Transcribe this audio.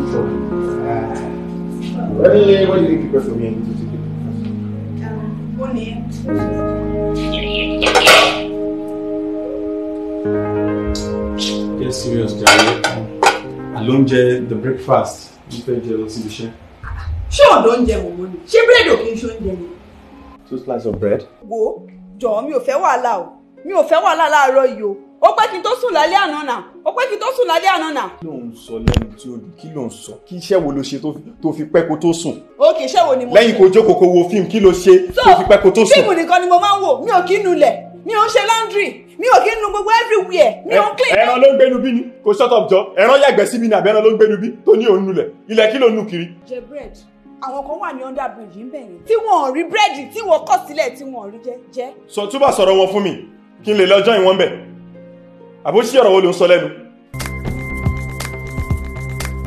What do you think for me? Get serious, Jerry. Alone, the breakfast. You fẹ́ jẹ lọ sí iṣẹ́. Ṣé ọ̀dọ́ ń jẹ mọ̀mọ́ ni? Ṣé búrẹ́dì ò kí n ṣe oúnjẹ ni? 2 slices of bread. Wo jọ̀ọ́ mi ò fẹ́ wàhálà o. Mi ò fẹ́ wàhálà láàárọ̀ yìí o. Ó pẹ́ kí n tó sùn lálẹ́ àná náà. Ó pẹ́ kí n tó sùn lálẹ́ àná náà. Kí ló ń sọ lẹ́nu tí ó dùn? Kí ló ń sọ? Kí iṣẹ́ wo ló ṣe tó fi pẹ́ kó tó sùn? Ókè iṣẹ́ wo ni mo ṣe? Lẹ́yìn kó jókòó kó wo fíìmù, kí ló ṣe tó fi pẹ́ kó tó sùn? Fíìmù nìkan ni mo máa ń wò. Mi ò kí ń nulẹ̀. Mi ò ń ṣe laundry. Mi ò kí ń nu gbogbo everywhere. Mi ò ń clean. Ẹran ló ń gbénu bí ni? Kò shut up jọ. Ẹran yàgbẹ́ síbi ni àbẹ́ran ló ń gbénu bí tó ní òun nulẹ̀. Ilẹ̀ kí ló nu kiri? Jẹ bread. Àwọn kan wà ní under bridge ń bẹ̀ yẹn. Tí wọ́n rí búrẹ́dì tí wọ́n kọ̀ sílẹ̀ tí wọ́n rí jẹ. Sọ túbọ̀ sọ̀rọ̀ wọn fún mi kí n lè lọ́jọ́ ìwọ̀n bẹ̀. Àbó sí ọ̀rọ̀ wo ló ń sọ lẹ́nu?